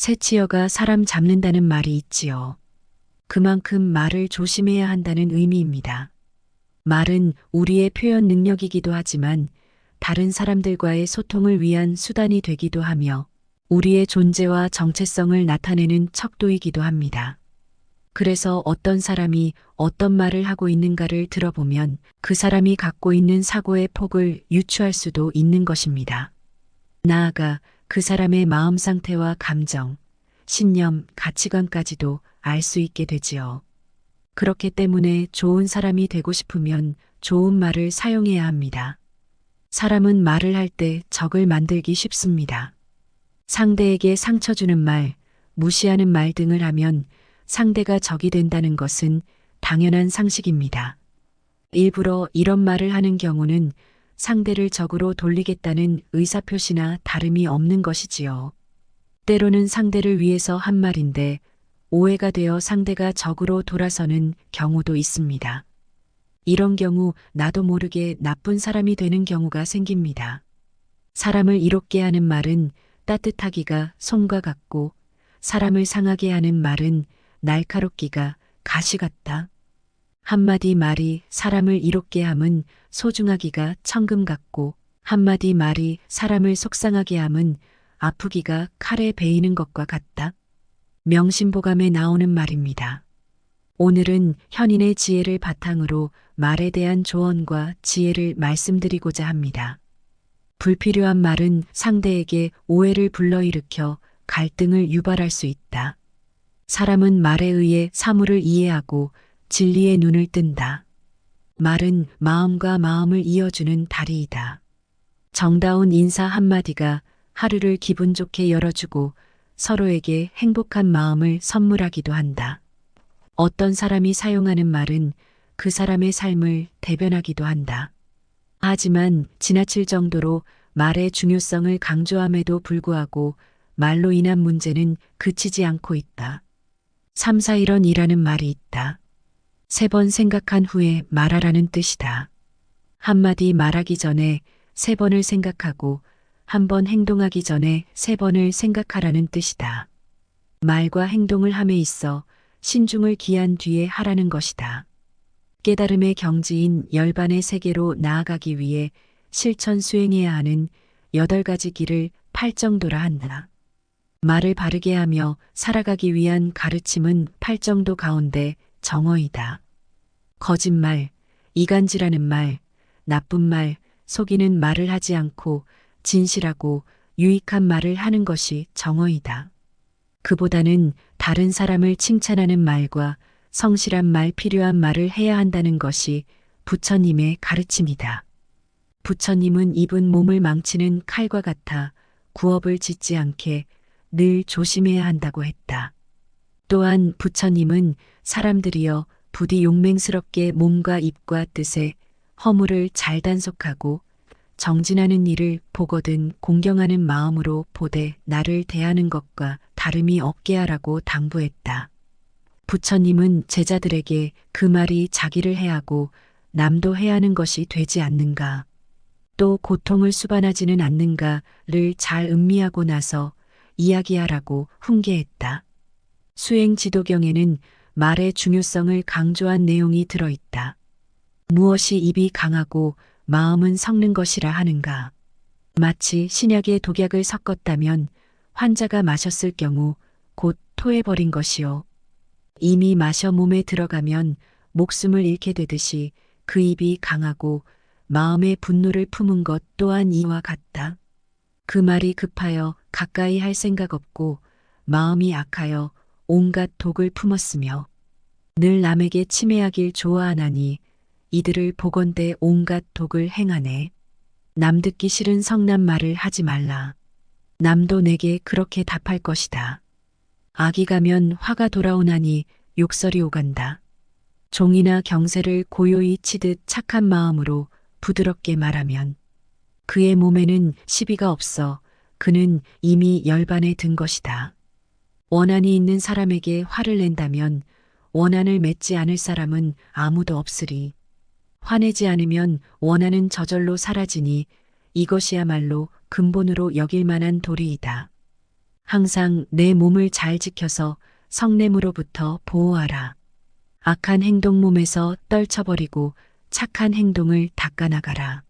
새치어가 사람 잡는다는 말이 있지요. 그만큼 말을 조심해야 한다는 의미입니다. 말은 우리의 표현 능력이기도 하지만 다른 사람들과의 소통을 위한 수단이 되기도 하며 우리의 존재와 정체성을 나타내는 척도이기도 합니다. 그래서 어떤 사람이 어떤 말을 하고 있는가를 들어보면 그 사람이 갖고 있는 사고의 폭을 유추할 수도 있는 것입니다. 나아가 그 사람의 마음 상태와 감정, 신념, 가치관까지도 알 수 있게 되지요. 그렇기 때문에 좋은 사람이 되고 싶으면 좋은 말을 사용해야 합니다. 사람은 말을 할 때 적을 만들기 쉽습니다. 상대에게 상처 주는 말, 무시하는 말 등을 하면 상대가 적이 된다는 것은 당연한 상식입니다. 일부러 이런 말을 하는 경우는 상대를 적으로 돌리겠다는 의사표시나 다름이 없는 것이지요. 때로는 상대를 위해서 한 말인데 오해가 되어 상대가 적으로 돌아서는 경우도 있습니다. 이런 경우 나도 모르게 나쁜 사람이 되는 경우가 생깁니다. 사람을 이롭게 하는 말은 따뜻하기가 솜과 같고 사람을 상하게 하는 말은 날카롭기가 가시 같다. 한마디 말이 사람을 이롭게 함은 소중하기가 청금 같고 한마디 말이 사람을 속상하게 함은 아프기가 칼에 베이는 것과 같다. 명심보감에 나오는 말입니다. 오늘은 현인의 지혜를 바탕으로 말에 대한 조언과 지혜를 말씀드리고자 합니다. 불필요한 말은 상대에게 오해를 불러일으켜 갈등을 유발할 수 있다. 사람은 말에 의해 사물을 이해하고 진리의 눈을 뜬다. 말은 마음과 마음을 이어주는 다리이다. 정다운 인사 한마디가 하루를 기분 좋게 열어주고 서로에게 행복한 마음을 선물하기도 한다. 어떤 사람이 사용하는 말은 그 사람의 삶을 대변하기도 한다. 하지만 지나칠 정도로 말의 중요성을 강조함에도 불구하고 말로 인한 문제는 그치지 않고 있다. 3-4-1-1이라는 말이 있다. 3번 생각한 후에 말하라는 뜻이다. 한마디 말하기 전에 3번을 생각하고 한 번 행동하기 전에 3번을 생각하라는 뜻이다. 말과 행동을 함에 있어 신중을 기한 뒤에 하라는 것이다. 깨달음의 경지인 열반의 세계로 나아가기 위해 실천 수행해야 하는 8가지 길을 팔정도라 한다. 말을 바르게 하며 살아가기 위한 가르침은 팔정도 가운데 정어이다. 거짓말, 이간질하는 말, 나쁜 말, 속이는 말을 하지 않고 진실하고 유익한 말을 하는 것이 정어이다. 그보다는 다른 사람을 칭찬하는 말과 성실한 말, 필요한 말을 해야 한다는 것이 부처님의 가르침이다. 부처님은 입은 몸을 망치는 칼과 같아 구업을 짓지 않게 늘 조심해야 한다고 했다. 또한 부처님은 사람들이여 부디 용맹스럽게 몸과 입과 뜻에 허물을 잘 단속하고 정진하는 일을 보거든 공경하는 마음으로 보되 나를 대하는 것과 다름이 없게 하라고 당부했다. 부처님은 제자들에게 그 말이 자기를 해하고 남도 해하는 것이 되지 않는가, 또 고통을 수반하지는 않는가를 잘 음미하고 나서 이야기하라고 훈계했다. 수행 지도경에는 말의 중요성을 강조한 내용이 들어있다. 무엇이 입이 강하고 마음은 섞는 것이라 하는가. 마치 신약에 독약을 섞었다면 환자가 마셨을 경우 곧 토해버린 것이요. 이미 마셔 몸에 들어가면 목숨을 잃게 되듯이 그 입이 강하고 마음의 분노를 품은 것 또한 이와 같다. 그 말이 급하여 가까이 할 생각 없고 마음이 악하여 온갖 독을 품었으며 늘 남에게 침해하길 좋아하나니 이들을 보건대 온갖 독을 행하네. 남 듣기 싫은 성난 말을 하지 말라. 남도 내게 그렇게 답할 것이다. 악이 가면 화가 돌아오나니 욕설이 오간다. 종이나 경세를 고요히 치듯 착한 마음으로 부드럽게 말하면 그의 몸에는 시비가 없어 그는 이미 열반에 든 것이다. 원한이 있는 사람에게 화를 낸다면 원한을 맺지 않을 사람은 아무도 없으리. 화내지 않으면 원한은 저절로 사라지니 이것이야말로 근본으로 여길 만한 도리이다. 항상 내 몸을 잘 지켜서 성냄으로부터 보호하라. 악한 행동 몸에서 떨쳐버리고 착한 행동을 닦아나가라.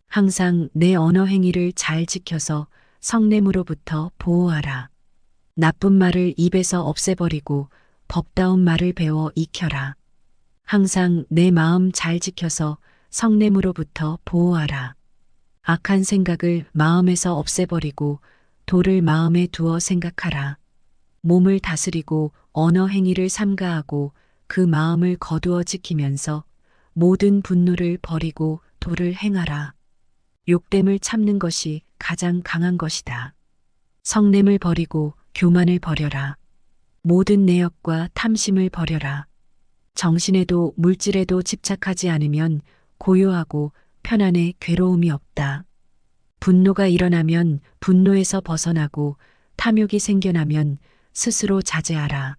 항상 내 언어 행위를 잘 지켜서 성냄으로부터 보호하라. 나쁜 말을 입에서 없애버리고 법다운 말을 배워 익혀라. 항상 내 마음 잘 지켜서 성냄으로부터 보호하라. 악한 생각을 마음에서 없애버리고 도를 마음에 두어 생각하라. 몸을 다스리고 언어 행위를 삼가하고 그 마음을 거두어 지키면서 모든 분노를 버리고 도를 행하라. 욕됨을 참는 것이 가장 강한 것이다. 성냄을 버리고 교만을 버려라. 모든 내역과 탐심을 버려라. 정신에도 물질에도 집착하지 않으면 고요하고 편안에 괴로움이 없다. 분노가 일어나면 분노에서 벗어나고 탐욕이 생겨나면 스스로 자제하라.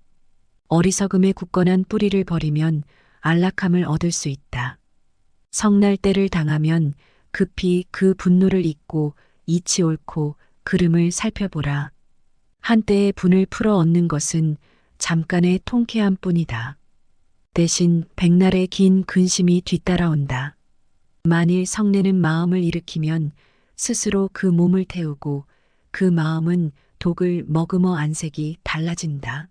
어리석음의 굳건한 뿌리를 버리면 안락함을 얻을 수 있다. 성날 때를 당하면 급히 그 분노를 잊고 이치 옳고 그름을 살펴보라. 한때의 분을 풀어 얻는 것은 잠깐의 통쾌함 뿐이다. 대신 백날의 긴 근심이 뒤따라온다. 만일 성내는 마음을 일으키면 스스로 그 몸을 태우고 그 마음은 독을 머금어 안색이 달라진다.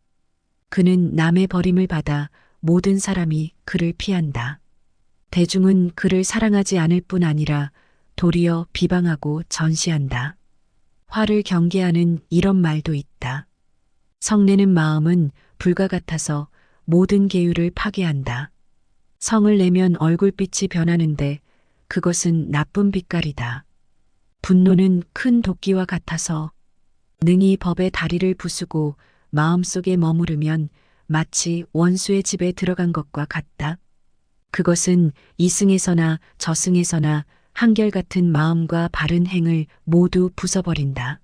그는 남의 버림을 받아 모든 사람이 그를 피한다. 대중은 그를 사랑하지 않을 뿐 아니라 도리어 비방하고 전시한다. 화를 경계하는 이런 말도 있다. 성내는 마음은 불과 같아서 모든 계율을 파괴한다. 성을 내면 얼굴빛이 변하는데 그것은 나쁜 빛깔이다. 분노는 큰 도끼와 같아서 능히 법의 다리를 부수고 마음속에 머무르면 마치 원수의 집에 들어간 것과 같다. 그것은 이승에서나 저승에서나 한결같은 마음과 바른 행을 모두 부숴버린다.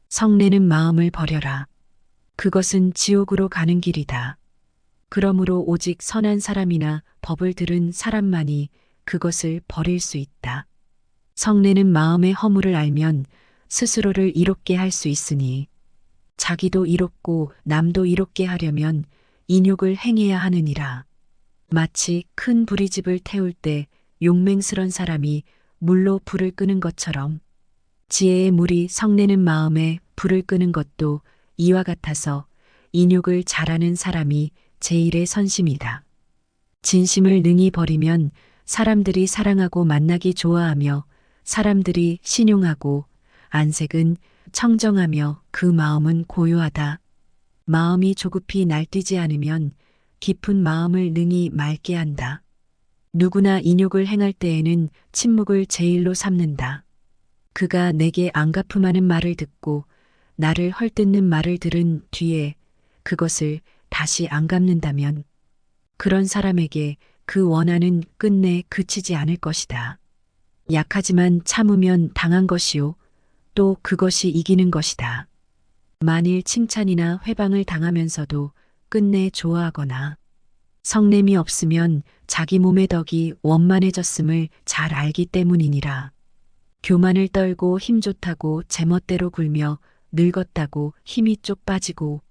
성내는 마음을 버려라. 그것은 지옥으로 가는 길이다. 그러므로 오직 선한 사람이나 법을 들은 사람만이 그것을 버릴 수 있다. 성내는 마음의 허물을 알면 스스로를 이롭게 할 수 있으니 자기도 이롭고 남도 이롭게 하려면 인욕을 행해야 하느니라. 마치 큰 불이 집을 태울 때 용맹스런 사람이 물로 불을 끄는 것처럼 지혜의 물이 성내는 마음에 불을 끄는 것도 이와 같아서 인욕을 잘하는 사람이 제일의 선심이다. 진심을 능히 버리면 사람들이 사랑하고 만나기 좋아하며 사람들이 신용하고 안색은 청정하며 그 마음은 고요하다. 마음이 조급히 날뛰지 않으면 깊은 마음을 능히 맑게 한다. 누구나 인욕을 행할 때에는 침묵을 제일로 삼는다. 그가 내게 안가품하는 말을 듣고 나를 헐뜯는 말을 들은 뒤에 그것을 다시 안 갚는다면 그런 사람에게 그 원한은 끝내 그치지 않을 것이다. 약하지만 참으면 당한 것이요. 또 그것이 이기는 것이다. 만일 칭찬이나 회방을 당하면서도 끝내 좋아하거나 성냄이 없으면 자기 몸의 덕이 원만해졌음을 잘 알기 때문이니라. 교만을 떨고 힘 좋다고 제멋대로 굴며 늙었다고 힘이 쪽 빠지고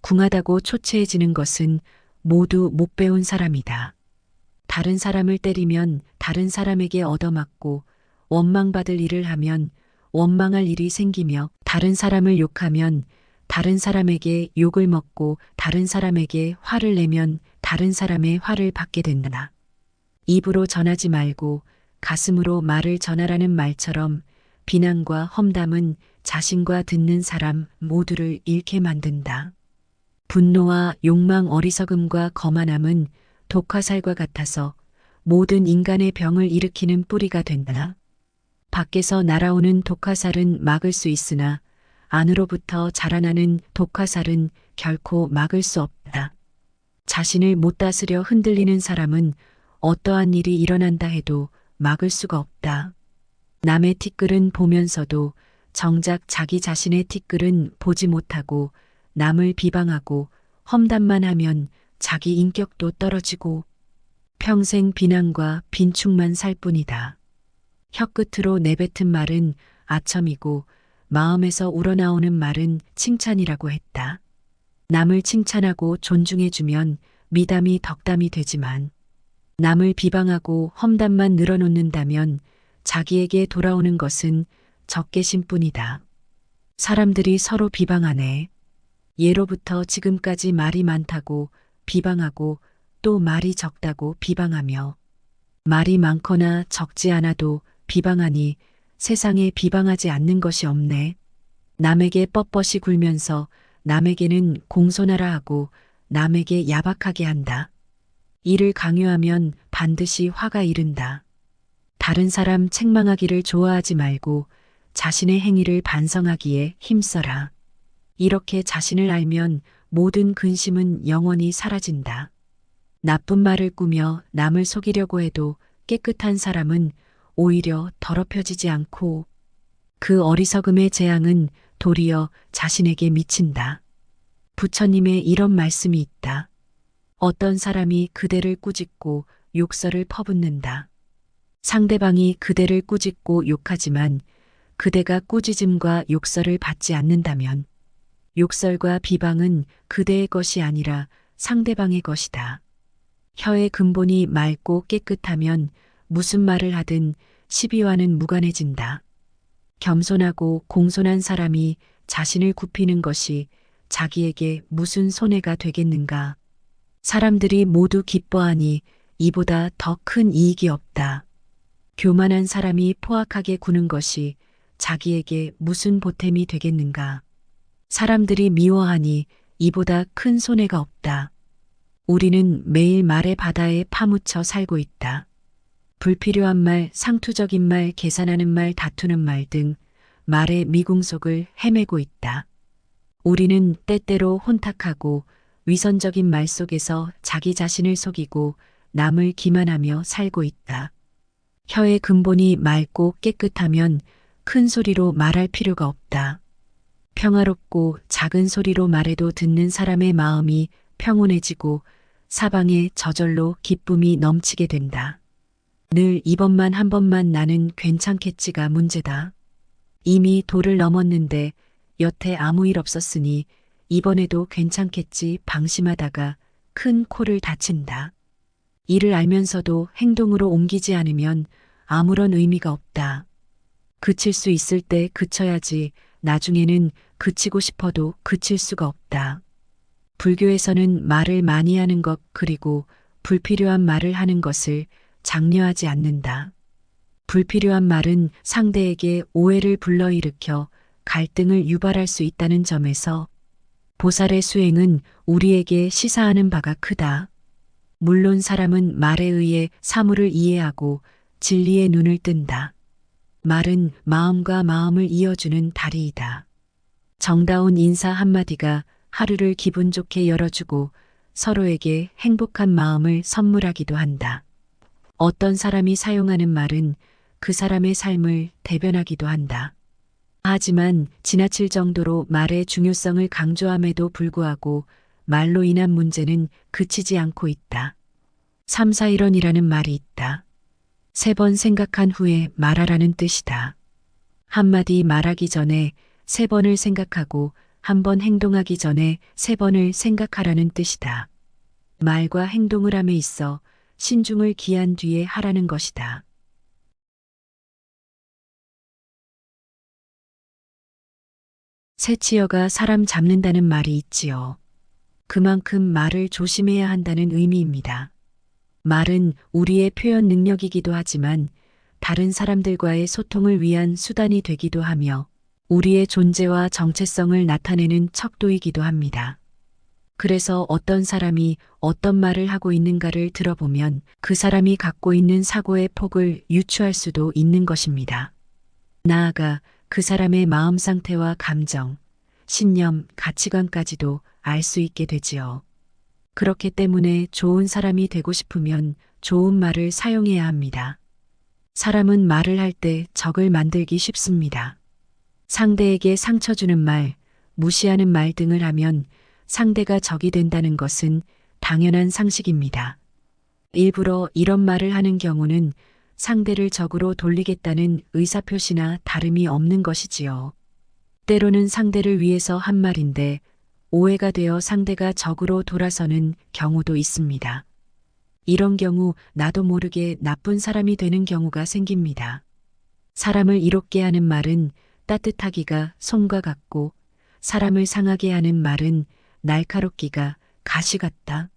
궁하다고 초췌해지는 것은 모두 못 배운 사람이다. 다른 사람을 때리면 다른 사람에게 얻어맞고 원망받을 일을 하면 원망할 일이 생기며 다른 사람을 욕하면 다른 사람에게 욕을 먹고 다른 사람에게 화를 내면 다른 사람의 화를 받게 된다. 입으로 전하지 말고 가슴으로 말을 전하라는 말처럼 비난과 험담은 자신과 듣는 사람 모두를 잃게 만든다. 분노와 욕망 어리석음과 거만함은 독화살과 같아서 모든 인간의 병을 일으키는 뿌리가 된다. 밖에서 날아오는 독화살은 막을 수 있으나 안으로부터 자라나는 독화살은 결코 막을 수 없다. 자신을 못 다스려 흔들리는 사람은 어떠한 일이 일어난다 해도 막을 수가 없다. 남의 티끌은 보면서도 정작 자기 자신의 티끌은 보지 못하고 남을 비방하고 험담만 하면 자기 인격도 떨어지고 평생 비난과 빈축만 살 뿐이다. 혀끝으로 내뱉은 말은 아첨이고 마음에서 우러나오는 말은 칭찬이라고 했다. 남을 칭찬하고 존중해주면 미담이 덕담이 되지만 남을 비방하고 험담만 늘어놓는다면 자기에게 돌아오는 것은 적개심뿐이다. 사람들이 서로 비방하네. 예로부터 지금까지 말이 많다고 비방하고 또 말이 적다고 비방하며 말이 많거나 적지 않아도 비방하니 세상에 비방하지 않는 것이 없네. 남에게 뻣뻣이 굴면서 남에게는 공손하라 하고 남에게 야박하게 한다. 이를 강요하면 반드시 화가 이른다. 다른 사람 책망하기를 좋아하지 말고 자신의 행위를 반성하기에 힘써라. 이렇게 자신을 알면 모든 근심은 영원히 사라진다. 나쁜 말을 꾸며 남을 속이려고 해도 깨끗한 사람은 오히려 더럽혀지지 않고 그 어리석음의 재앙은 도리어 자신에게 미친다. 부처님의 이런 말씀이 있다. 어떤 사람이 그대를 꾸짖고 욕설을 퍼붓는다. 상대방이 그대를 꾸짖고 욕하지만 그대가 꾸짖음과 욕설을 받지 않는다면 욕설과 비방은 그대의 것이 아니라 상대방의 것이다. 혀의 근본이 맑고 깨끗하면 무슨 말을 하든 시비와는 무관해진다. 겸손하고 공손한 사람이 자신을 굽히는 것이 자기에게 무슨 손해가 되겠는가. 사람들이 모두 기뻐하니 이보다 더 큰 이익이 없다. 교만한 사람이 포악하게 구는 것이 자기에게 무슨 보탬이 되겠는가. 사람들이 미워하니 이보다 큰 손해가 없다. 우리는 매일 말의 바다에 파묻혀 살고 있다. 불필요한 말, 상투적인 말, 계산하는 말, 다투는 말 등 말의 미궁속을 헤매고 있다. 우리는 때때로 혼탁하고 위선적인 말 속에서 자기 자신을 속이고 남을 기만하며 살고 있다. 혀의 근본이 맑고 깨끗하면 큰 소리로 말할 필요가 없다. 평화롭고 작은 소리로 말해도 듣는 사람의 마음이 평온해지고 사방에 저절로 기쁨이 넘치게 된다. 늘 이번만 한 번만 나는 괜찮겠지가 문제다. 이미 도를 넘었는데 여태 아무 일 없었으니 이번에도 괜찮겠지 방심하다가 큰 코를 다친다. 이를 알면서도 행동으로 옮기지 않으면 아무런 의미가 없다. 그칠 수 있을 때 그쳐야지 나중에는 그치고 싶어도 그칠 수가 없다. 불교에서는 말을 많이 하는 것 그리고 불필요한 말을 하는 것을 장려하지 않는다. 불필요한 말은 상대에게 오해를 불러일으켜 갈등을 유발할 수 있다는 점에서 보살의 수행은 우리에게 시사하는 바가 크다. 물론 사람은 말에 의해 사물을 이해하고 진리의 눈을 뜬다. 말은 마음과 마음을 이어주는 다리이다. 정다운 인사 한마디가 하루를 기분 좋게 열어주고 서로에게 행복한 마음을 선물하기도 한다. 어떤 사람이 사용하는 말은 그 사람의 삶을 대변하기도 한다. 하지만 지나칠 정도로 말의 중요성을 강조함에도 불구하고 말로 인한 문제는 그치지 않고 있다. 3-4-1원이라는 말이 있다. 3번 생각한 후에 말하라는 뜻이다. 한마디 말하기 전에 3번을 생각하고 한 번 행동하기 전에 3번을 생각하라는 뜻이다. 말과 행동을 함에 있어 신중을 기한 뒤에 하라는 것이다. 새치여가 사람 잡는다는 말이 있지요. 그만큼 말을 조심해야 한다는 의미입니다. 말은 우리의 표현 능력이기도 하지만 다른 사람들과의 소통을 위한 수단이 되기도 하며 우리의 존재와 정체성을 나타내는 척도이기도 합니다. 그래서 어떤 사람이 어떤 말을 하고 있는가를 들어보면 그 사람이 갖고 있는 사고의 폭을 유추할 수도 있는 것입니다. 나아가 그 사람의 마음 상태와 감정, 신념, 가치관까지도 알 수 있게 되지요. 그렇기 때문에 좋은 사람이 되고 싶으면 좋은 말을 사용해야 합니다. 사람은 말을 할 때 적을 만들기 쉽습니다. 상대에게 상처 주는 말, 무시하는 말 등을 하면 상대가 적이 된다는 것은 당연한 상식입니다. 일부러 이런 말을 하는 경우는 상대를 적으로 돌리겠다는 의사표시나 다름이 없는 것이지요. 때로는 상대를 위해서 한 말인데 오해가 되어 상대가 적으로 돌아서는 경우도 있습니다. 이런 경우 나도 모르게 나쁜 사람이 되는 경우가 생깁니다. 사람을 이롭게 하는 말은 따뜻하기가 솜과 같고 사람을 상하게 하는 말은 날카롭기가 가시 같다.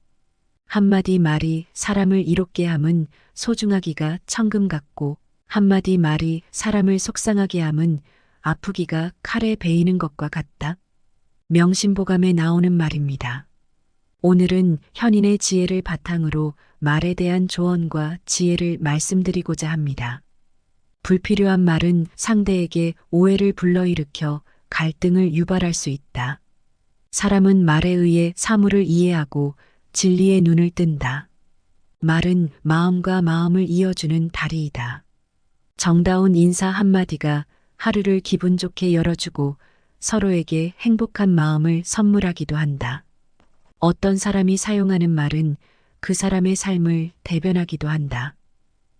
한마디 말이 사람을 이롭게 함은 소중하기가 천금 같고 한마디 말이 사람을 속상하게 함은 아프기가 칼에 베이는 것과 같다. 명심보감에 나오는 말입니다. 오늘은 현인의 지혜를 바탕으로 말에 대한 조언과 지혜를 말씀드리고자 합니다. 불필요한 말은 상대에게 오해를 불러일으켜 갈등을 유발할 수 있다. 사람은 말에 의해 사물을 이해하고 진리의 눈을 뜬다. 말은 마음과 마음을 이어주는 다리이다. 정다운 인사 한마디가 하루를 기분 좋게 열어주고 서로에게 행복한 마음을 선물하기도 한다. 어떤 사람이 사용하는 말은 그 사람의 삶을 대변하기도 한다.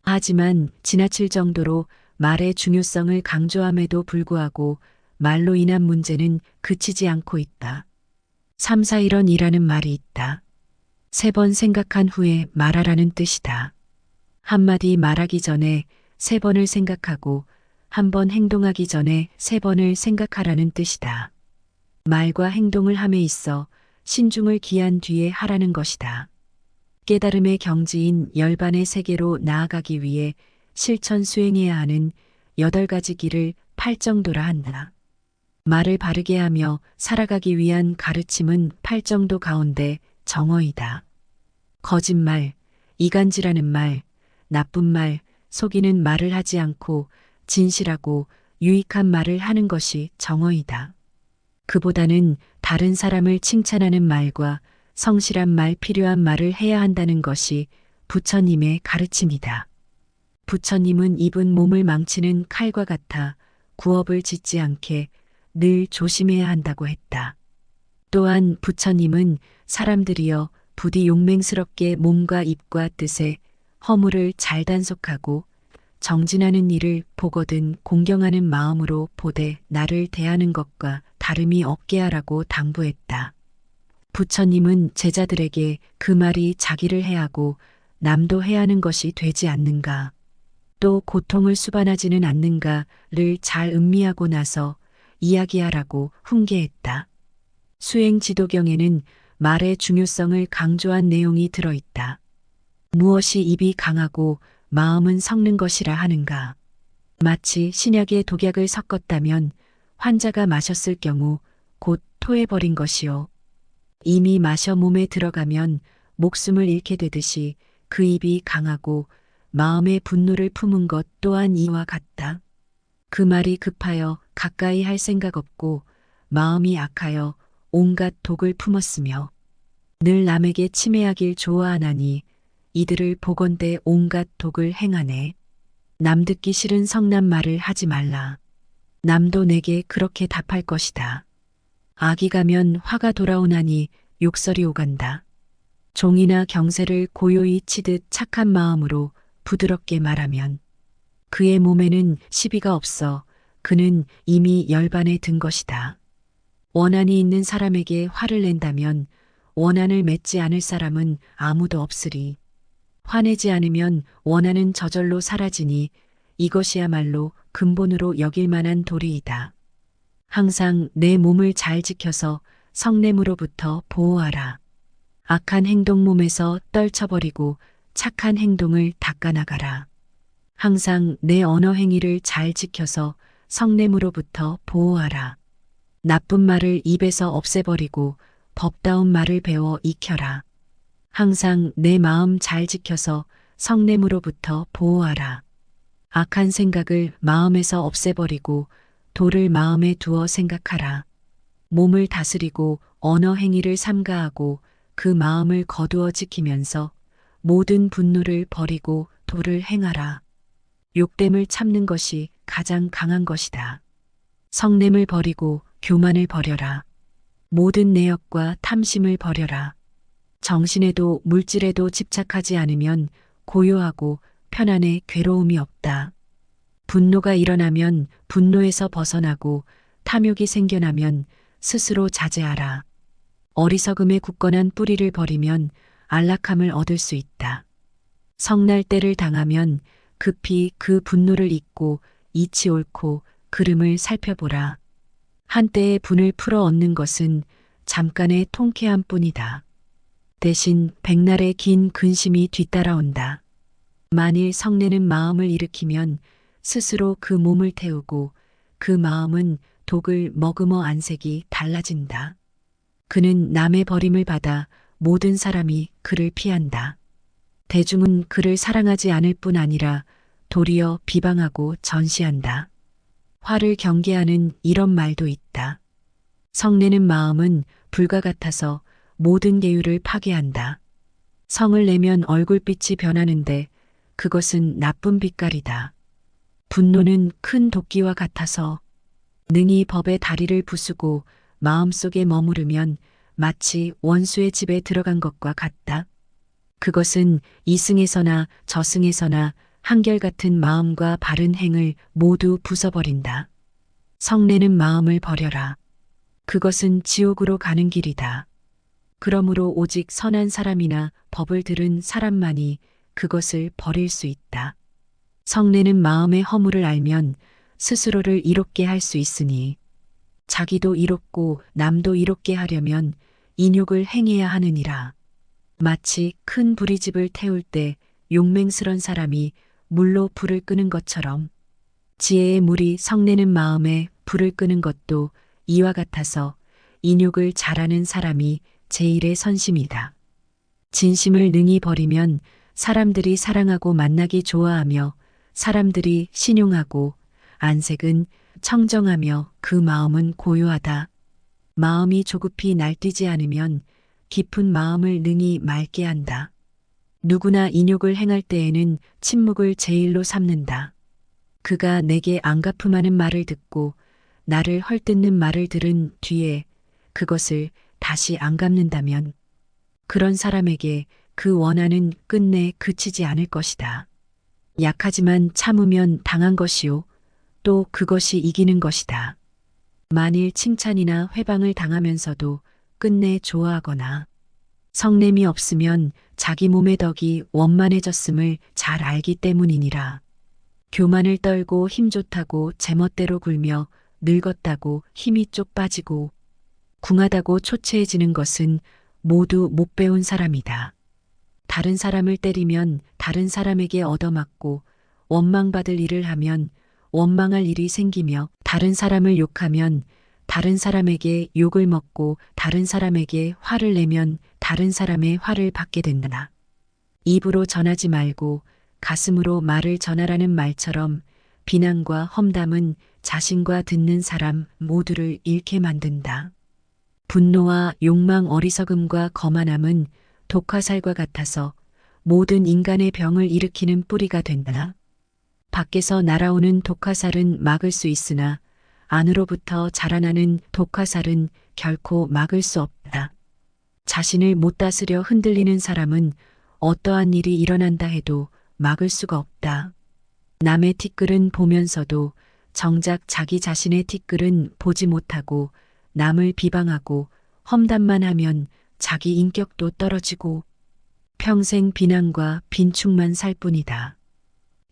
하지만 지나칠 정도로 말의 중요성을 강조함에도 불구하고 말로 인한 문제는 그치지 않고 있다. 3, 4, 1원이라는 말이 있다. 3번 생각한 후에 말하라는 뜻이다. 한마디 말하기 전에 3번을 생각하고 한 번 행동하기 전에 3번을 생각하라는 뜻이다. 말과 행동을 함에 있어 신중을 기한 뒤에 하라는 것이다. 깨달음의 경지인 열반의 세계로 나아가기 위해 실천 수행해야 하는 8가지 길을 팔정도라 한다. 말을 바르게 하며 살아가기 위한 가르침은 팔정도 가운데 정어이다. 거짓말, 이간질하는 말, 나쁜 말, 속이는 말을 하지 않고 진실하고 유익한 말을 하는 것이 정어이다. 그보다는 다른 사람을 칭찬하는 말과 성실한 말, 필요한 말을 해야 한다는 것이 부처님의 가르침이다. 부처님은 입은 몸을 망치는 칼과 같아 구업을 짓지 않게 늘 조심해야 한다고 했다. 또한 부처님은 사람들이여 부디 용맹스럽게 몸과 입과 뜻에 허물을 잘 단속하고 정진하는 일을 보거든 공경하는 마음으로 보되 나를 대하는 것과 다름이 없게 하라고 당부했다. 부처님은 제자들에게 그 말이 자기를 해하고 남도 해하는 것이 되지 않는가, 또 고통을 수반하지는 않는가를 잘 음미하고 나서 이야기하라고 훈계했다. 수행지도경에는 말의 중요성을 강조한 내용이 들어있다. 무엇이 입이 강하고 마음은 섞는 것이라 하는가. 마치 신약에 독약을 섞었다면 환자가 마셨을 경우 곧 토해버린 것이요. 이미 마셔 몸에 들어가면 목숨을 잃게 되듯이 그 입이 강하고 마음의 분노를 품은 것 또한 이와 같다. 그 말이 급하여 가까이 할 생각 없고 마음이 악하여 온갖 독을 품었으며 늘 남에게 침해하길 좋아하나니 이들을 보건대 온갖 독을 행하네. 남 듣기 싫은 성난 말을 하지 말라. 남도 내게 그렇게 답할 것이다. 악이 가면 화가 돌아오나니 욕설이 오간다. 종이나 경세를 고요히 치듯 착한 마음으로 부드럽게 말하면 그의 몸에는 시비가 없어 그는 이미 열반에 든 것이다. 원한이 있는 사람에게 화를 낸다면 원한을 맺지 않을 사람은 아무도 없으리. 화내지 않으면 원한은 저절로 사라지니 이것이야말로 근본으로 여길 만한 도리이다. 항상 내 몸을 잘 지켜서 성냄으로부터 보호하라. 악한 행동 몸에서 떨쳐버리고 착한 행동을 닦아나가라. 항상 내 언어 행위를 잘 지켜서 성냄으로부터 보호하라. 나쁜 말을 입에서 없애버리고 법다운 말을 배워 익혀라. 항상 내 마음 잘 지켜서 성냄으로부터 보호하라. 악한 생각을 마음에서 없애버리고 도를 마음에 두어 생각하라. 몸을 다스리고 언어 행위를 삼가하고 그 마음을 거두어 지키면서 모든 분노를 버리고 도를 행하라. 욕됨을 참는 것이 가장 강한 것이다. 성냄을 버리고 교만을 버려라. 모든 내역과 탐심을 버려라. 정신에도 물질에도 집착하지 않으면 고요하고 편안해 괴로움이 없다. 분노가 일어나면 분노에서 벗어나고 탐욕이 생겨나면 스스로 자제하라. 어리석음에 굳건한 뿌리를 버리면 안락함을 얻을 수 있다. 성날 때를 당하면 급히 그 분노를 잊고 이치 옳고 그름을 살펴보라. 한때의 분을 풀어 얻는 것은 잠깐의 통쾌함 뿐이다. 대신 백날의 긴 근심이 뒤따라온다. 만일 성내는 마음을 일으키면 스스로 그 몸을 태우고 그 마음은 독을 머금어 안색이 달라진다. 그는 남의 버림을 받아 모든 사람이 그를 피한다. 대중은 그를 사랑하지 않을 뿐 아니라 도리어 비방하고 전시한다. 화를 경계하는 이런 말도 있다. 성내는 마음은 불과 같아서 모든 계율을 파괴한다. 성을 내면 얼굴빛이 변하는데 그것은 나쁜 빛깔이다. 분노는 큰 도끼와 같아서 능히 법의 다리를 부수고 마음속에 머무르면 마치 원수의 집에 들어간 것과 같다. 그것은 이승에서나 저승에서나 한결같은 마음과 바른 행을 모두 부숴버린다. 성내는 마음을 버려라. 그것은 지옥으로 가는 길이다. 그러므로 오직 선한 사람이나 법을 들은 사람만이 그것을 버릴 수 있다. 성내는 마음의 허물을 알면 스스로를 이롭게 할 수 있으니 자기도 이롭고 남도 이롭게 하려면 인욕을 행해야 하느니라. 마치 큰 부리집을 태울 때 용맹스런 사람이 물로 불을 끄는 것처럼 지혜의 물이 성내는 마음에 불을 끄는 것도 이와 같아서 인욕을 잘하는 사람이 제일의 선심이다. 진심을 능히 버리면 사람들이 사랑하고 만나기 좋아하며 사람들이 신용하고 안색은 청정하며 그 마음은 고요하다. 마음이 조급히 날뛰지 않으면 깊은 마음을 능히 맑게 한다. 누구나 인욕을 행할 때에는 침묵을 제일로 삼는다. 그가 내게 안갚음하는 말을 듣고 나를 헐뜯는 말을 들은 뒤에 그것을 다시 안 갚는다면 그런 사람에게 그 원한은 끝내 그치지 않을 것이다. 약하지만 참으면 당한 것이요. 또 그것이 이기는 것이다. 만일 칭찬이나 회방을 당하면서도 끝내 좋아하거나 성냄이 없으면 자기 몸의 덕이 원만해졌음을 잘 알기 때문이니라. 교만을 떨고 힘 좋다고 제멋대로 굴며 늙었다고 힘이 쪽 빠지고 궁하다고 초췌해지는 것은 모두 못 배운 사람이다. 다른 사람을 때리면 다른 사람에게 얻어맞고 원망받을 일을 하면 원망할 일이 생기며 다른 사람을 욕하면 다른 사람에게 욕을 먹고 다른 사람에게 화를 내면 다른 사람의 화를 받게 된다. 입으로 전하지 말고 가슴으로 말을 전하라는 말처럼 비난과 험담은 자신과 듣는 사람 모두를 잃게 만든다. 분노와 욕망 어리석음과 거만함은 독화살과 같아서 모든 인간의 병을 일으키는 뿌리가 된다. 밖에서 날아오는 독화살은 막을 수 있으나 안으로부터 자라나는 독화살은 결코 막을 수 없다. 자신을 못 다스려 흔들리는 사람은 어떠한 일이 일어난다 해도 막을 수가 없다. 남의 티끌은 보면서도 정작 자기 자신의 티끌은 보지 못하고 남을 비방하고 험담만 하면 자기 인격도 떨어지고 평생 비난과 빈축만 살 뿐이다.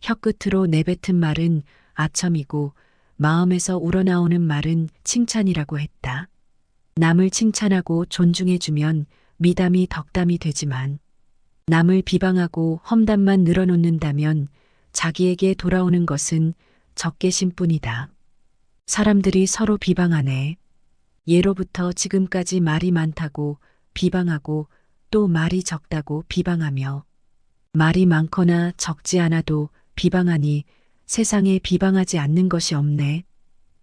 혀끝으로 내뱉은 말은 아첨이고 마음에서 우러나오는 말은 칭찬이라고 했다. 남을 칭찬하고 존중해주면 미담이 덕담이 되지만 남을 비방하고 험담만 늘어놓는다면 자기에게 돌아오는 것은 적개심뿐이다. 사람들이 서로 비방하네. 예로부터 지금까지 말이 많다고 비방하고 또 말이 적다고 비방하며 말이 많거나 적지 않아도 비방하니 세상에 비방하지 않는 것이 없네.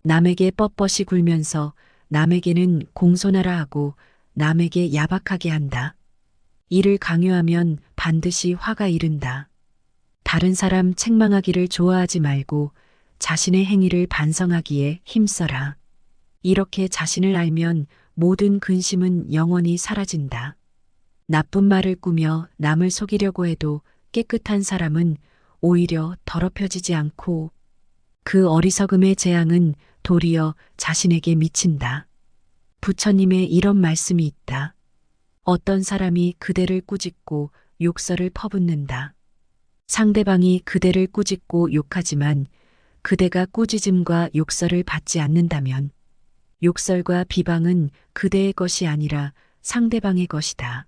남에게 뻣뻣이 굴면서 남에게는 공손하라 하고 남에게 야박하게 한다. 이를 강요하면 반드시 화가 이른다. 다른 사람 책망하기를 좋아하지 말고 자신의 행위를 반성하기에 힘써라. 이렇게 자신을 알면 모든 근심은 영원히 사라진다. 나쁜 말을 꾸며 남을 속이려고 해도 깨끗한 사람은 오히려 더럽혀지지 않고 그 어리석음의 재앙은 도리어 자신에게 미친다. 부처님의 이런 말씀이 있다. 어떤 사람이 그대를 꾸짖고 욕설을 퍼붓는다. 상대방이 그대를 꾸짖고 욕하지만 그대가 꾸짖음과 욕설을 받지 않는다면 욕설과 비방은 그대의 것이 아니라 상대방의 것이다.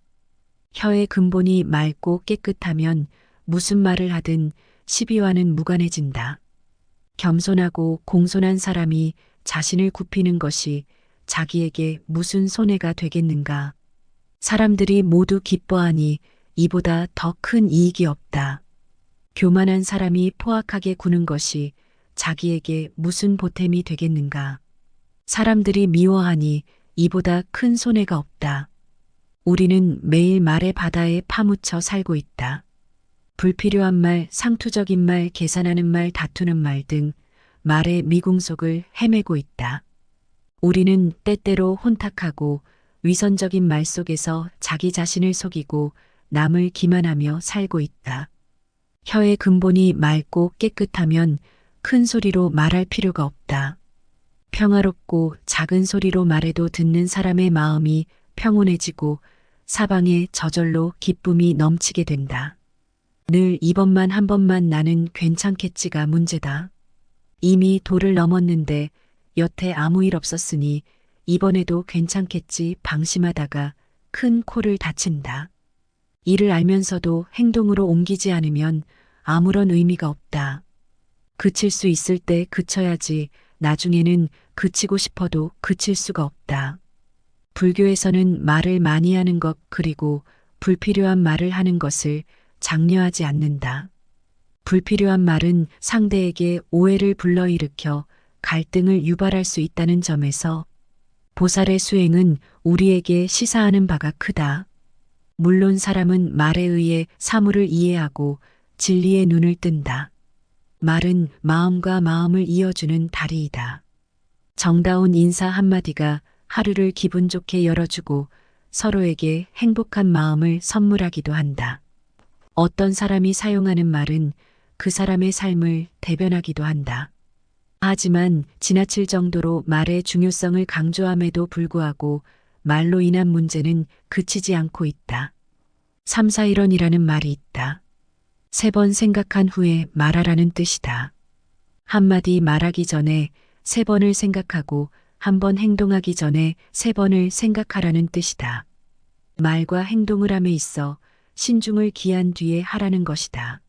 혀의 근본이 맑고 깨끗하면 무슨 말을 하든 시비와는 무관해진다. 겸손하고 공손한 사람이 자신을 굽히는 것이 자기에게 무슨 손해가 되겠는가. 사람들이 모두 기뻐하니 이보다 더 큰 이익이 없다. 교만한 사람이 포악하게 구는 것이 자기에게 무슨 보탬이 되겠는가. 사람들이 미워하니 이보다 큰 손해가 없다. 우리는 매일 말의 바다에 파묻혀 살고 있다. 불필요한 말, 상투적인 말, 계산하는 말, 다투는 말 등 말의 미궁속을 헤매고 있다. 우리는 때때로 혼탁하고 위선적인 말 속에서 자기 자신을 속이고 남을 기만하며 살고 있다. 혀의 근본이 맑고 깨끗하면 큰 소리로 말할 필요가 없다. 평화롭고 작은 소리로 말해도 듣는 사람의 마음이 평온해지고 사방에 저절로 기쁨이 넘치게 된다. 늘 이번만 한 번만 나는 괜찮겠지가 문제다. 이미 도를 넘었는데 여태 아무 일 없었으니 이번에도 괜찮겠지 방심하다가 큰 코를 다친다. 이를 알면서도 행동으로 옮기지 않으면 아무런 의미가 없다. 그칠 수 있을 때 그쳐야지 나중에는 그치고 싶어도 그칠 수가 없다. 불교에서는 말을 많이 하는 것 그리고 불필요한 말을 하는 것을 장려하지 않는다. 불필요한 말은 상대에게 오해를 불러일으켜 갈등을 유발할 수 있다는 점에서 보살의 수행은 우리에게 시사하는 바가 크다. 물론 사람은 말에 의해 사물을 이해하고 진리의 눈을 뜬다. 말은 마음과 마음을 이어주는 다리이다. 정다운 인사 한마디가 하루를 기분 좋게 열어주고 서로에게 행복한 마음을 선물하기도 한다. 어떤 사람이 사용하는 말은 그 사람의 삶을 대변하기도 한다. 하지만 지나칠 정도로 말의 중요성을 강조함에도 불구하고 말로 인한 문제는 그치지 않고 있다. 3-4-1원이라는 말이 있다. 3번 생각한 후에 말하라는 뜻이다. 한마디 말하기 전에 3번을 생각하고 한 번 행동하기 전에 3번을 생각하라는 뜻이다. 말과 행동을 함에 있어 신중을 기한 뒤에 하라는 것이다.